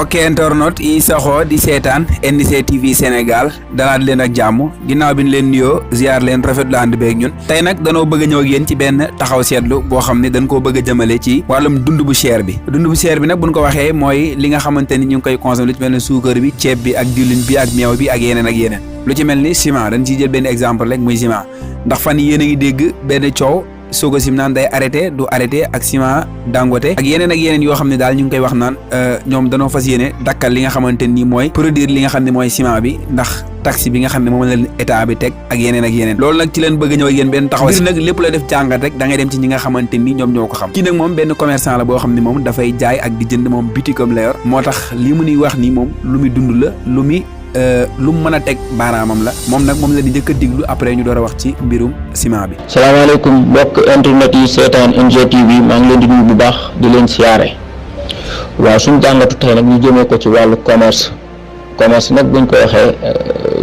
mbokki internet yi saxoo di seetaan NDC TV Sénégal dalaat leen ak jàmm ginnaaw bi ñu leen nuyoo ziar leen rafetlu ànd beeg ñun tey nag danoo bëgg a ñëw ak yéen ci benn taxaw seetlu boo xam ne dañ koo bëgg a jëmale ci wàllum dund bu cher bi nag buñ ko waxee mooy li nga xamante ni ñu ngi koy consommer lu ci mel ne suukar bi ceeb bi ak diwlin bi ak meew bi ak yeneen lu ci mel ni ciment dañ ciy jël benn exemple rek muy ciment ndax fan yéen a ngi dégg benn coow Sococim naan day arrêté du arrêté ak ciment Dangote ak yeneen yoo xam ne daal ñu ngi koy wax naan ñoom danoo fas yéene dakkal li nga xamante ni mooy produire li nga xam ne mooy ciment bi ndax taxe bi nga xam ne moom la état bi teg ak yeneen loolu nag ci leen bëgg a ñëw ak yéen benn taxaw si nag lépp la def jàngat rek da ngay dem ci ñi nga xamante ni ñoom ñoo ko xam kii nag moom benn commerçant la boo xam ne moom dafay jaay ak di jënd moom bitikam la yor moo tax li mu nuy wax ni moom lu muy dund la lu mu mën a teg baaraamam la moom nag moom la di njëkk a diglu après ñu door a wax ci mbirum ciment bi. salaamaaleykum mbokk internet yi seetaan NDC TV maa ngi leen di nuyu bu baax di leen siyaare waaw suñu jàngatu tey nag ñu jëmee ko ci wàllu commerce nag buñ ko waxee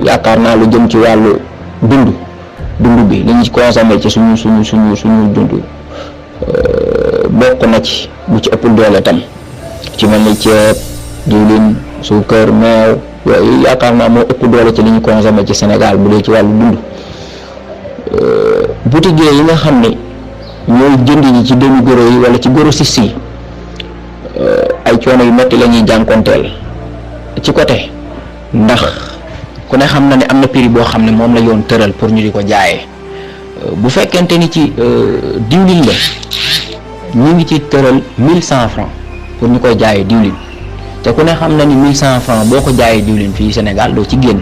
yaakaar naa lu jëm ci wàllu dund bi li ñu ci consommé ci suñu dund bokk na ci bu ci ëppul doole tam ci mel ni ceeb diwlin suukar meew yooyu yaakaar naa moo ëpp doole ci li ñu consommé ci Sénégal bu dee ci wàllu dund boutique yi nga xam ne ñooy jënd ñi ci demi goro yi wala ci grossiste yi ay coono yu metti la ñuy jànkonteel ci côté ndax ku ne xam na ne am na prix boo xam ne moom la yoon tëral pour ñu di ko jaayee bu fekkente ni ci diwlin la ñu ngi ci tëral 1100 francs pour ñu koy jaayee diwlin te ku ne xam na ni 1100 francs boo ko jaayee diwlin fii Sénégal doo ci génn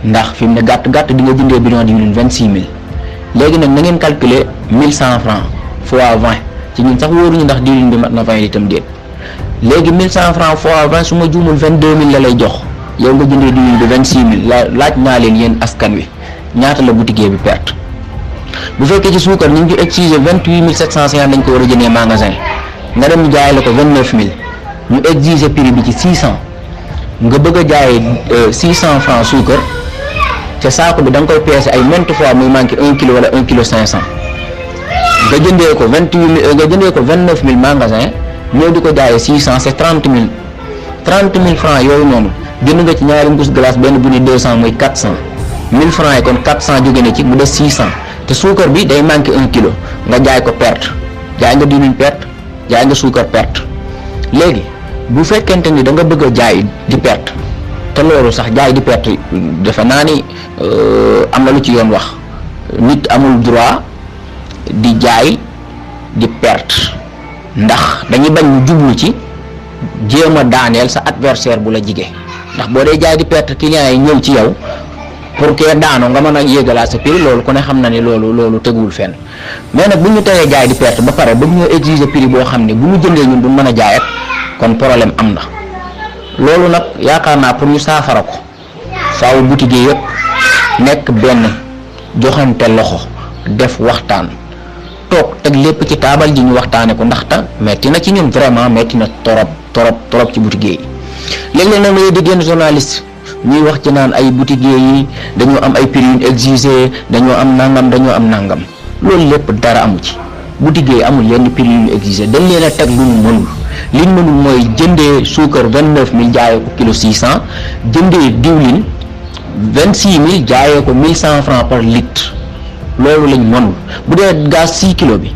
ndax fi mu ne gàtt di nga jëndee bidon diwlin 26000 léegi nag na ngeen calculer 1100 francs fois 20 ci ñun sax wóoruñu ndax diwlin bi mat na 20 itam déet léegi 1100 francs fois 20 su ma juumul 22000 la lay jox yow nga jëndee diwlin bi 26000 laaj naa leen yéen askan wi ñaata la boutique bi perte bu fekkee ci suukar ñu ngi exiger 28750 dañ ko war a jëndee magasin nga dem jaay la ko 29000 ñu exiger prix bi ci 600 nga bëgg a jaayee 600 francs suukar te saako bi da nga koy peese ay maintes fois muy manqué 1 kilo wala 1 kilo 500 nga jëndee ko 29000 magasin ñëw di ko jaayee 600 c'est 30000 francs yooyu noonu jënd nga ci ñaari mbuus glace benn bu ni 200 muy 400 1000 francs yi kon 400 jóge na ci mu des 600 te suukar bi day manqué 1 kilo nga jaay ko perte jaay nga diwlin perte jaay nga suukar perte léegi bu fekkente ni da nga bëgg a jaay di perte te loolu sax jaay di perte defe naa ni am na lu ci yoon wax nit amul droit di jaay di perte ndax dañuy bañ mu jublu ci jéem a daaneel sa adversaire bu la jige ndax boo dee jaay di perte client yi ñëw ci yow pour que daanoo nga mën a yéegalaat sa prix loolu ku ne xam na ni loolu teguwul fenn mais nag bu ñu teree jaay di perte ba pare ba ñu exiger prix boo xam ne bu ñu jëndee ñun du mën a jaayat kon problème am na loolu nag yaakaar naa pour ñu saafara ko faaw boutique yi yëpp nekk benn joxante loxo def waxtaan toog teg lépp ci taabal ji ñu waxtaane ko ndaxte metti na ci ñun vraiment metti na torop ci boutique yi léeg-léeg nag ngay di génn journaliste ñuy wax ci naan ay boutique yi dañoo am ay prix yu exigé dañoo am nangam loolu lépp dara amu ci boutique yi amul yenn prix yu exigé dañ leen a teg lu ñu mënul li ñu mënul mooy jëndee suukar 29000 jaayee ko kilo 600 jëndee diwlin 26000 jaayee ko 1100 francs par litre loolu lañ mënul bu dee gaz 6 kilo bi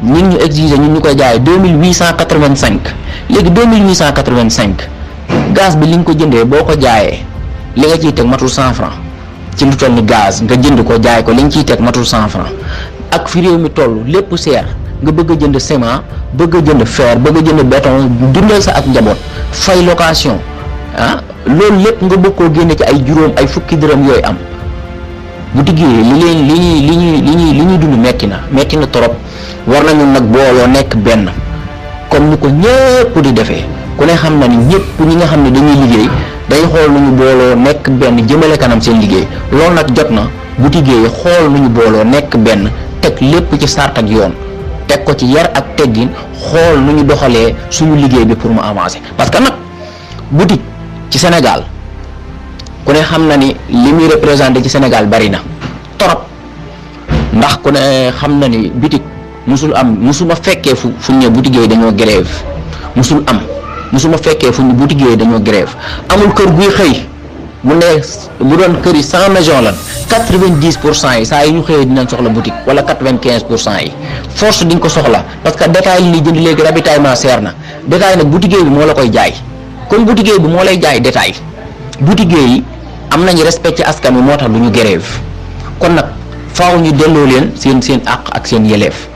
ñun ñu exigé ñun ñu koy jaayee 2885 léegi 2885 gaz bi li nga ko jëndee boo ko jaayee li nga ciy teg matul 100 francs ci lu toll ni gaz nga jënd ko jaay ko li nga ciy teg matul 100 francs ak fi réew mi toll lépp seer nga bëgg a jënd ciment bëgg a jënd fer bëgg a jënd béton dundal sa ak njaboot fay location loolu lépp nga bëgg koo génne ci ay juróom ay fukki dërëm yooyu am boutique yi li ñuy dund metti na torop war nañu nag booloo nekk benn comme ni ko ñëpp di defee ku ne xam na ni ñëpp ñi nga xam ne dañuy liggéey day xool nu ñu booloo nekk benn jëmale kanam seen liggéey loolu nag jot na boutique yi xool nu ñu booloo nekk benn teg lépp ci sart ak yoon teg ko ci yar ak teggin xool nu ñu doxalee suñu liggéey bi pour mu avancer parce que nag boutique ci Sénégal ku ne xam na ni li muy représenté ci Sénégal bari na torop ndax ku ne xam na ni boutique musuma fekkee fu ñëw boutique yi dañoo grève musul am musuma fekkee fu ñu boutique yi dañoo grève. amul kër guy xëy bu ne bu doon kër yi 100 maisons lan 90% yi saa yi ñu xëyee dinañ soxla boutique wala 95% yi force di nga ko soxla parce que détail li jënd léegi ravitaillement seer na détail nag boutique bi moo la koy jaay comme boutique bi moo lay jaay détail boutique yi am nañu respecté askan wi moo tax du ñu grève kon nag faaw ñu delloo leen seen àq ak seen yeleef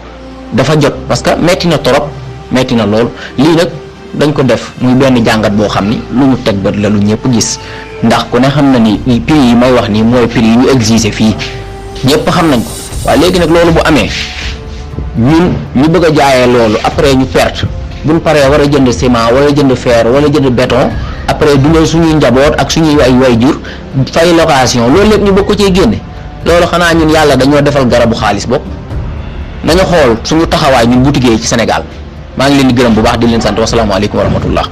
dafa jot parce que metti na torop metti na lool lii nag dañ ko def muy benn jàngat boo xam ni lu ñu teg bët la lu ñëpp gis ndax ku ne xam na ni prix yi may wax nii mooy prix yi ñu exiger fii ñëpp xam nañ ko waaye léegi nag loolu bu amee ñun ñu bëgg a jaayee loolu après ñu perte buñ paree war a jënd ciment wala jënd fer wala jënd béton après dundal suñuy njaboot ak suñuy way jur fay location loolu lépp ñu bëgg ko cee génne loolu xanaa ñun yàlla dañoo defal garabu xaalis bopp nañu xool suñu taxawaay ñun boutique yi ci Sénégal maa ngi leen di gërëm bu baax di leen sant wasalaamaaleykum wa rahmatullah.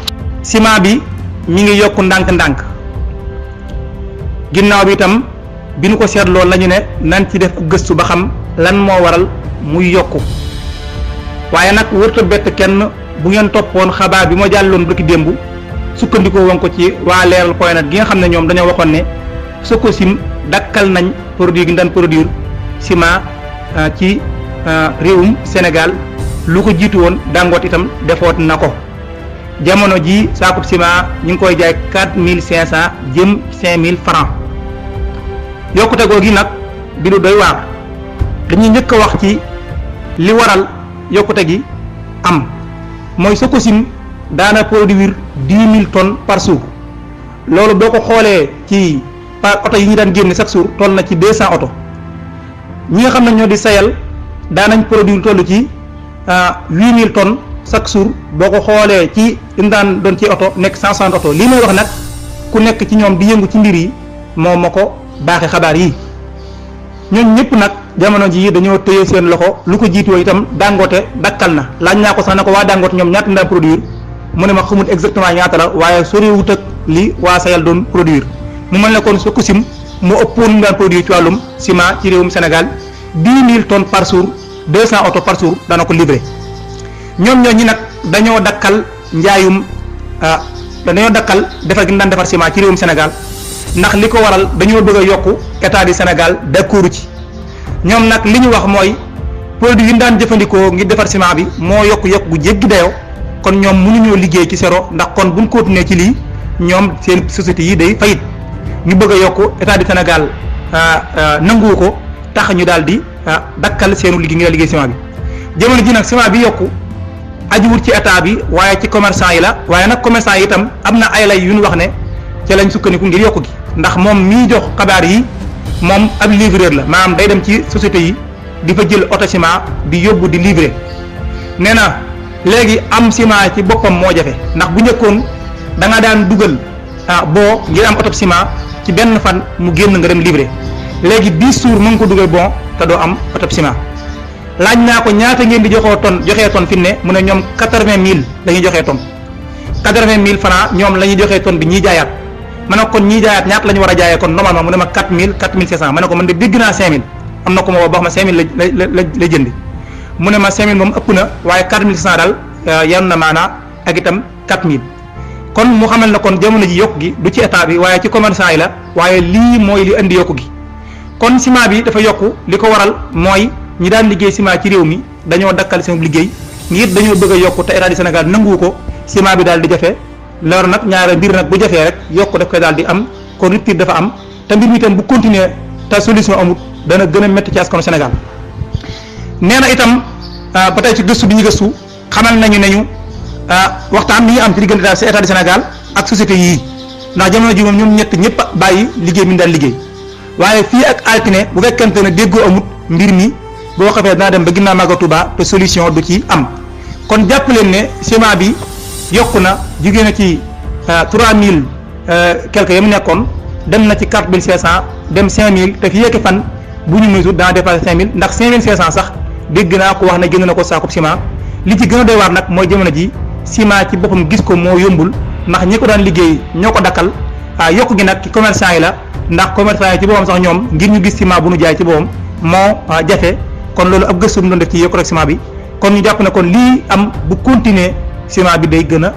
ciment bi mi ngi yokk ndànk-ndànk ginnaaw bi itam bi ñu ko seetloo la ñu ne nan ci def gëstu ba xam lan moo waral muy yokku waaye nag wërta bett kenn bu ngeen toppoon xabaar bi ma jàlloon bëgg démb sukkandikoo woon ko ci waa leeral point net gi nga xam ne ñoom dañoo waxoon ne Sococim dakkal nañ produit gi daan produire ciment ci réewum Sénégal lu ko jiitu woon Dangote itam defoot na ko jamono ji saakub ciment ñu ngi koy jaay 4500 jëm 5000 francs yokkute googu nag di lu doy waar dañuy njëkk a wax ci li waral yokkute gi am mooy Sococim daana produire 10 000 tonnes par jour loolu boo ko xoolee ci par oto yi ñu daan génne chaque jour toll na ci 200 oto ñi nga xam ne ñoo di sayal daanañ produire toll ci 8000 tonnes chaque jour boo ko xoolee ci li daan doon ci oto nekk 160 oto lii may wax nag ku nekk ci ñoom di yëngu ci mbir yi moom ma ko baaxee xabaar yi ñooñ ñëpp nag jamono ji dañoo téye seen loxo lu ko jiitoo itam Dangote dakkal na laaj naa ko sax na ko waa Dangote ñoom ñaata daan produire mu ne ma xamul exactement ñaata la waaye soriwut ak li waa sayal doon produire mu mel ne kon Sococim moo ëppoon ñu daan produire ci wàllum ciment ci réewum Sénégal 10 000 tonnes par jour 200 oto par jour dana ko livré ñoom ñoo ñi nag dañoo dakkal njaayum dañoo dakkal defar gi ñu daan defar ciment ci réewum Sénégal ndax li ko waral dañoo bëgg a yokku état du Sénégal d'accord ci ñoom nag li ñu wax mooy produit yi ñu daan jëfandikoo ngir defar ciment bi moo yokk gu jéggi dayoo kon ñoom mënuñoo liggéey ci zéro ndax kon buñ continuer ci lii ñoom seen société yi day fayit ñu bëgg a yokku état du Sénégal nanguwu ko tax ñu daal di dakkal seenu liggéey ngi liggéey ciment bi jamono ji nag ciment bi yokku ajuwut ci état bi waaye ci commerçant yi la waaye nag commerçant yi itam am na ay lay yu ñu wax ne ca lañ sukkandiku ngir yokku gi ndax moom mii jox xabaar yi moom ab livreur la maanaam day dem ci société yi di fa jël oto ciment di yóbbu di livrer nee na léegi am ciment ci boppam moo jafe ndax bu njëkkoon da nga daan dugal boo ngir am oto ciment ci benn fan mu génn nga dem livrer léegi 10 jours mu ngi ko dugal bon te doo am oto ciment laaj naa ko ñaata ngeen di joxee tonne fi ne mu ne ñoom 80 000 la ñuy joxee tonne 80 000 francs ñoom la ñuy joxee tonne bi ñiy jaayaat ma ne kon ñiy jaayaat ñaata la ñu war a jaayee kon normalement mu ne ma 4000 4500 ma ne ko man de dégg naa 5000 am na ko ma wax ma 5000 la jëndi mu ne ma 5000 moom ëpp na waaye 4500 daal yan na maanaa ak itam 4000 kon mu xamal na kon jamono ji yokku gi du ci état bi waaye ci commerçant yi la waaye lii mooy li indi yokku gi kon ciment bi dafa yokku li ko waral mooy ñi daan liggéey ciment ci réew mi dañoo dakkal seen liggéey ngir dañoo bëgg a yokku te état du Sénégal nanguwu ko ciment bi daal di jafe loolu nag ñaare mbir nag bu jafee rek yokku daf koy daal di am kon rupture dafa am te mbir mi itam bu continuer te solution amut dana gën a métti ci askanu Sénégal nee na itam ba tey ci gëstu bi ñu gëstu xamal nañu ne ñu waxtaan bi ñu am ci diggante daal si état du Sénégal ak société yii ndax jamono ji moom ñoom ñëpp bàyyi liggéey mi ñu daan liggéey waaye fii ak altine bu fekkente ne déggoo amut mbir mi boo xamee dana dem ba ginnaaw Magal Touba te solution du ci am kon jàpp leen ne ciment bi yokku na jugee na ci 3000 quelque ya mu nekkoon dem na ci 4500 dem 5000 te fii ak fan bu ñu mesure dana dépassé 5000 ndax 5500 sax dégg naa ko wax ne génn na ko saakub ciment li ci gën a doy waar nag mooy jamono ji ciment ci boppam gis ko moo yombul ndax ñi ko daan liggéey ñoo ko dakkal yokku gi nag ci commerçant yi la ndax commerçant yi ci boppam sax ñoom ngir ñu gis ciment bu nu jaay ci boppam moo jafe kon loolu ab gëstu mu doon def ci yokku rek ciment bi kon ñu jàpp ne kon lii am bu continuer ciment bi day gën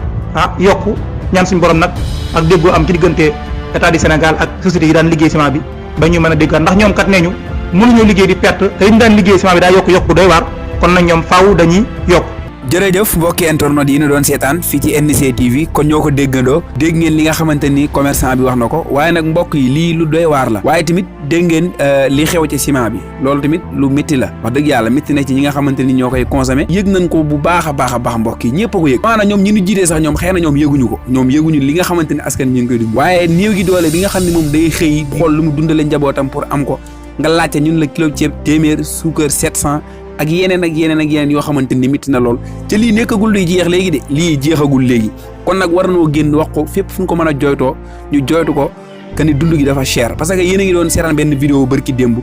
yokku ñaan suñu borom nag ak déggoo am ci diggante état du Sénégal ak société yi daan liggéey ciment bi ba ñu mën a déggaat ndax ñoom kat nee ñu mënuñoo liggéey di perte te liñ daan liggéey ciment bi daa yokku doy waar kon nag ñoom faaw dañuy yokk. jërëjëf mbokki internet yi ñu doon seetaan fii ci NDC TV kon ñoo ko déggandoo dégg ngeen li nga xamante ni commerçant bi wax na ko waaye nag mbokk yi lii lu doy waar la waaye tamit dégg ngeen li xew ci ciment bi loolu tamit lu métti la wax dëgg yàlla métti na ci ñi nga xamante ni ñoo koy consommé yëg nañ ko bu baax a baax mbokk yi ñëpp a ko yëg maanaam ñoom ñi ñu jiitee sax ñoom xëy na ñoom yëguñu ko ñoom yëguñu li nga xamante ni askan ñi ngi koy dund waaye néew gi doole bi nga xam ne moom day xëy xool lu mu dundale njabootam pour am ko nga laajte ñun la kilo ceeb téeméer suukar 700 ak yeneen yoo xamante ni métti na lool te lii nekkagul luy jeex léegi de lii jeexagul léegi kon nag war noo génn wax ko fépp fu ñu ko mën a jooytoo ñu jooytu ko que ni dund gi dafa cher parce que yéen a ngi doon seetaan benn vidéo bërki démb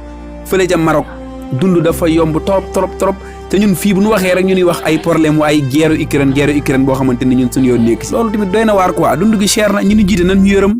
fële ca Maroc dund dafa yomb trop te ñun fii bu ñu waxee rek ñu ñuy wax ay problème wu ay guerre Ukraine boo xamante ni ñun suñu yoon nekk si loolu tamit doy na waar quoi dund gi cher na ñu ni jiite nañ ñu yërëm